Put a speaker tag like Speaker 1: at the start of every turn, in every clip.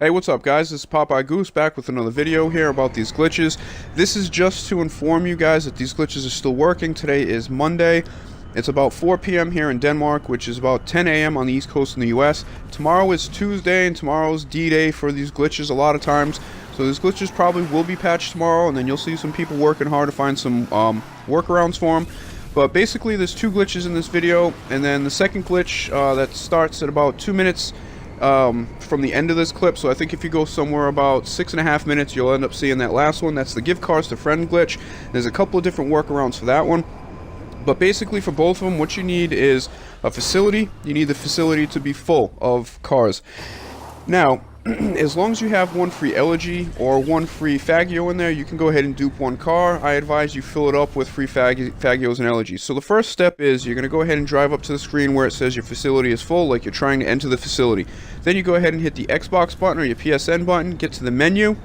Speaker 1: Hey, what's up guys? This is Popeye Goose back with another video here about these glitches. This is just to inform you guys that these glitches are still working. Today is Monday. It's about 4 p.m. here in Denmark, which is about 10 a.m. on the East Coast in the US. Tomorrow is Tuesday, and tomorrow's D-Day for these glitches a lot of times. So these glitches probably will be patched tomorrow, and then you'll see some people working hard to find some workarounds for them. But basically, there's two glitches in this video, and then the second glitch that starts at about 2 minutes from the end of this clip. So I think if you go somewhere about 6.5 minutes, you'll end up seeing that last one. That's the give cars to friend glitch. There's a couple of different workarounds for that one, but basically for both of them, what you need is a facility. You need the facility to be full of cars. Now, as long as you have one free elegy or one free fagio in there, you can go ahead and dupe one car. I advise you fill it up with free fagios and elegies. So the first step is you're going to go ahead and drive up to the screen where it says your facility is full, like you're trying to enter the facility. Then you go ahead and hit the Xbox button or your PSN button, get to the menu,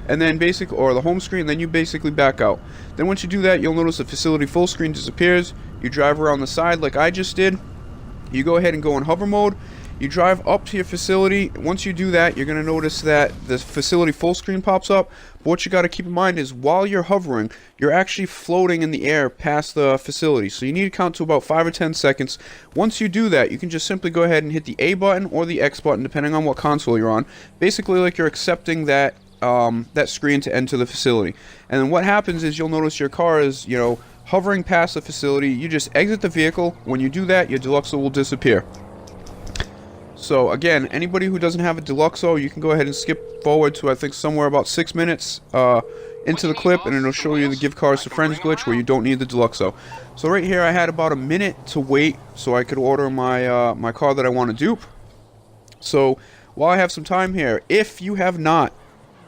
Speaker 1: and then or the home screen, then you basically back out. Then once you do that, you'll notice the facility full screen disappears. You drive around the side like I just did. You go ahead and go in hover mode. You drive up to your facility. Once you do that, you're going to notice that the facility full screen pops up. But what you got to keep in mind is while you're hovering, you're actually floating in the air past the facility. So you need to count to about 5 or 10 seconds. Once you do that, you can just simply go ahead and hit the A button or the X button, depending on what console you're on. Basically, like you're accepting that that screen to enter the facility. And then what happens is you'll notice your car is, hovering past the facility. You just exit the vehicle. When you do that, your Deluxo will disappear. So again, anybody who doesn't have a Deluxo, you can go ahead and skip forward to I think somewhere about 6 minutes into the clip, and it'll show you the give cars to friends glitch where you don't need the Deluxo. So right here I had about a minute to wait so I could order my my car that I want to dupe. So while I have some time here, if you have not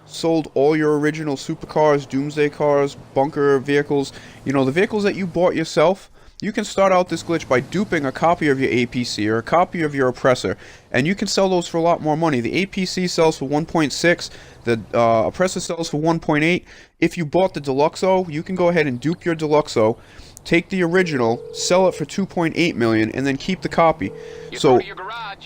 Speaker 1: sold all your original supercars, doomsday cars, bunker vehicles, the vehicles that you bought yourself, you can start out this glitch by duping a copy of your APC or a copy of your oppressor, and you can sell those for a lot more money. The APC sells for 1.6, the oppressor sells for 1.8. If you bought the Deluxo, you can go ahead and dupe your Deluxo, take the original, sell it for 2.8 million, and then keep the copy. So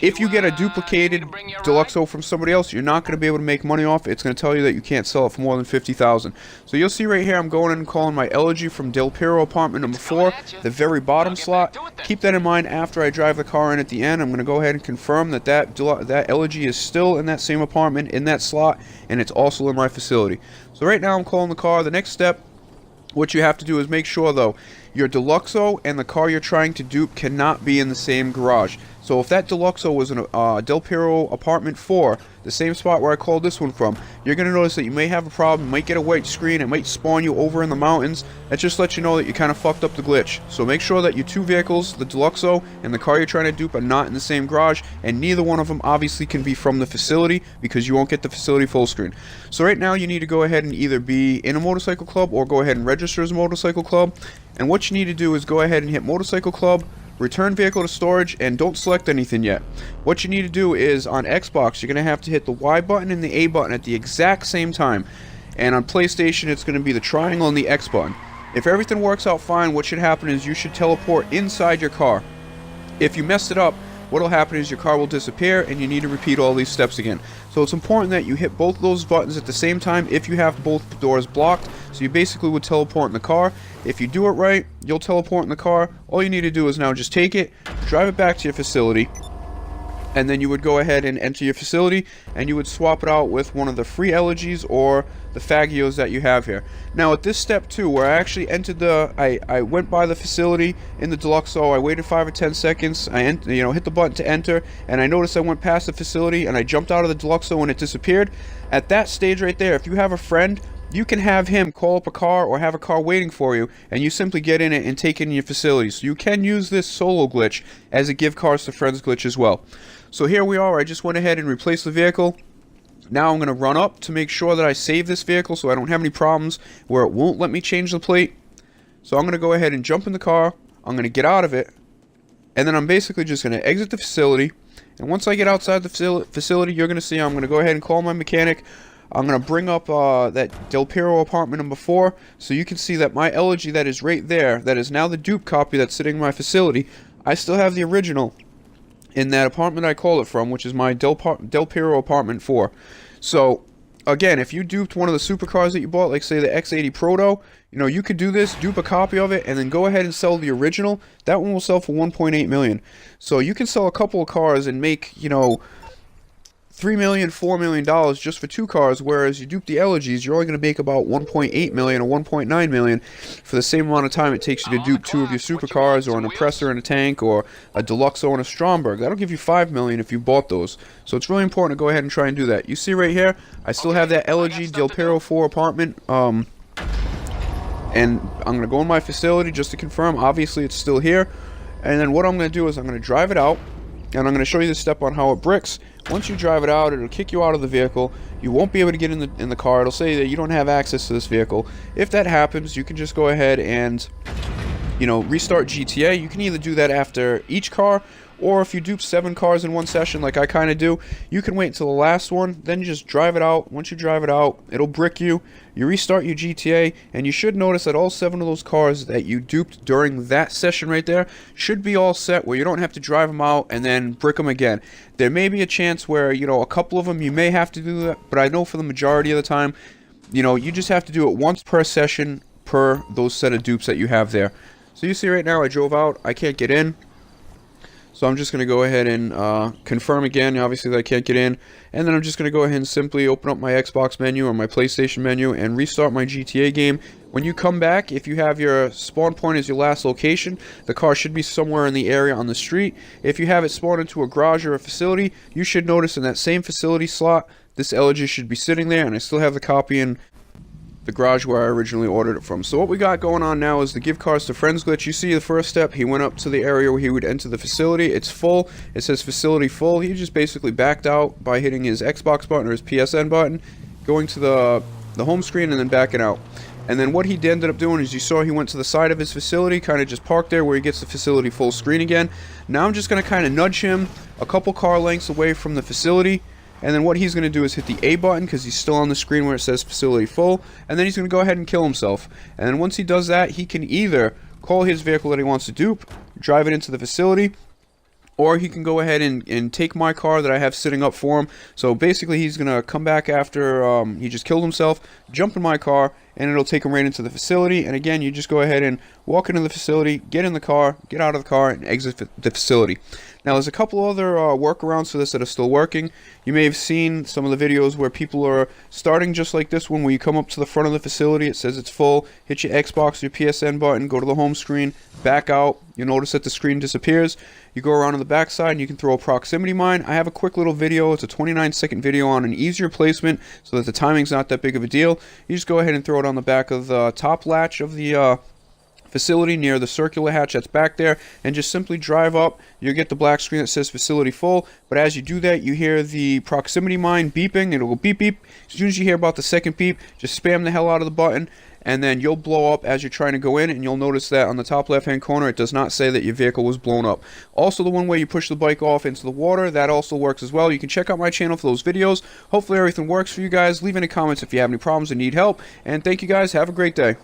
Speaker 1: if you get a duplicated Deluxo from somebody else, you're not going to be able to make money off it. It's going to tell you that you can't sell it for more than 50,000. So you'll see right here, I'm going in and calling my elegy from Del Piero apartment number 4, the very bottom slot. Keep that in mind after I drive the car in at the end. I'm going to go ahead and confirm that that elegy is still in that same apartment, in that slot, and it's also in my facility. So right now I'm calling the car. The next step, what you have to do is make sure, though, your Deluxo and the car you're trying to dupe cannot be in the same garage. So if that Deluxo was in Del Piero apartment 4, the same spot where I called this one from, you're going to notice that you may have a problem. You might get a white screen. It might spawn you over in the mountains. That just lets you know that you kind of fucked up the glitch. So make sure that your two vehicles, the Deluxo and the car you're trying to dupe, are not in the same garage, and neither one of them obviously can be from the facility because you won't get the facility full screen. So right now you need to go ahead and either be in a motorcycle club or go ahead and register as a motorcycle club. And what you need to do is go ahead and hit motorcycle club, return vehicle to storage, and don't select anything yet. What you need to do is on Xbox, you're going to have to hit the Y button and the A button at the exact same time. And on PlayStation, it's going to be the triangle and the X button. If everything works out fine, what should happen is you should teleport inside your car. If you messed it up, what will happen is your car will disappear and you need to repeat all these steps again. So it's important that you hit both of those buttons at the same time if you have both doors blocked. So you basically would teleport in the car. If you do it right, you'll teleport in the car. All you need to do is now just take it, drive it back to your facility, and then you would go ahead and enter your facility, and you would swap it out with one of the free elegies or the fagios that you have here. Now at this step 2, where I actually entered I went by the facility in the Deluxo, I waited 5 or 10 seconds, I hit the button to enter, and I noticed I went past the facility, and I jumped out of the Deluxo and it disappeared. At that stage right there, if you have a friend, you can have him call up a car or have a car waiting for you, and you simply get in it and take it in your facility. So you can use this solo glitch as a give cars to friends glitch as well. So here we are. I just went ahead and replaced the vehicle. Now I'm going to run up to make sure that I save this vehicle so I don't have any problems where it won't let me change the plate. So I'm going to go ahead and jump in the car. I'm going to get out of it, and then I'm basically just going to exit the facility. And once I get outside the facility, you're going to see I'm going to go ahead and call my mechanic. I'm going to bring up that Del Piero apartment number 4, so you can see that my elegy that is right there, that is now the dupe copy that's sitting in my facility, I still have the original in that apartment I call it from, which is my Del Piero apartment 4. So again, if you duped one of the supercars that you bought, like say the X80 Proto, you know, you could do this, dupe a copy of it, and then go ahead and sell the original. That one will sell for 1.8 million. So you can sell a couple of cars and make, you know, $3 million, $4 million just for 2 cars, whereas you dupe the Elegies, you're only going to make about 1.8 million or 1.9 million for the same amount of time it takes you to dupe 2 of your supercars, or an Oppressor and a Tank, or a Deluxo and a Stromberg. That'll give you 5 million if you bought those. So it's really important to go ahead and try and do that. You see right here, I still have that Elegy Del Piero 4 apartment, and I'm going to go in my facility just to confirm. Obviously it's still here. And then what I'm going to do is I'm going to drive it out, and I'm going to show you the step on how it bricks. Once you drive it out, it'll kick you out of the vehicle. You won't be able to get in the car. It'll say that you don't have access to this vehicle. If that happens, you can just go ahead and, you know, restart GTA. You can either do that after each car, or if you dupe 7 cars in one session like I kind of do, you can wait until the last one, then you just drive it out. Once you drive it out, it'll brick you. You restart your GTA, and you should notice that all 7 of those cars that you duped during that session right there should be all set, where you don't have to drive them out and then brick them again. There may be a chance where, you know, a couple of them you may have to do that, but I know for the majority of the time, you know, you just have to do it once per session per those set of dupes that you have there. So you see right now I drove out, I can't get in. So I'm just going to go ahead and confirm again, obviously, that I can't get in. And then I'm just going to go ahead and simply open up my Xbox menu or my PlayStation menu and restart my GTA game. When you come back, if you have your spawn point as your last location, the car should be somewhere in the area on the street. If you have it spawned into a garage or a facility, you should notice in that same facility slot, this Elegy should be sitting there, and I still have the copy in the garage where I originally ordered it from. So what we got going on now is the give cars to friends glitch. You see the first step, he went up to the area where he would enter the facility. It's full. It says facility full. He just basically backed out by hitting his Xbox button or his PSN button, going to the home screen, and then backing out. And then what he ended up doing is, you saw he went to the side of his facility, kind of just parked there where he gets the facility full screen again. Now I'm just going to kind of nudge him a couple car lengths away from the facility. And then what he's going to do is hit the A button, because he's still on the screen where it says facility full. And then he's going to go ahead and kill himself. And then once he does that, he can either call his vehicle that he wants to dupe, drive it into the facility, or he can go ahead and take my car that I have sitting up for him. So basically he's going to come back after he just killed himself, jump in my car, and it'll take him right into the facility. And again, you just go ahead and walk into the facility, get in the car, get out of the car, and exit the facility. Now, there's a couple other workarounds for this that are still working. You may have seen some of the videos where people are starting just like this one, where you come up to the front of the facility, it says it's full, hit your Xbox or your PSN button, go to the home screen, back out. You'll notice that the screen disappears. You go around on the back side and you can throw a proximity mine. I have a quick little video. It's a 29-second video on an easier placement so that the timing's not that big of a deal. You just go ahead and throw it on the back of the top latch of the facility near the circular hatch that's back there, and just simply drive up. You'll get the black screen that says facility full, but as you do that, you hear the proximity mine beeping. It'll go beep beep. As soon as you hear about the second beep, just spam the hell out of the button, and then you'll blow up as you're trying to go in, and you'll notice that on the top left hand corner it does not say that your vehicle was blown up. Also, the one where you push the bike off into the water, that also works as well. You can check out my channel for those videos. Hopefully everything works for you guys. Leave any comments if you have any problems and need help, and thank you guys. Have a great day.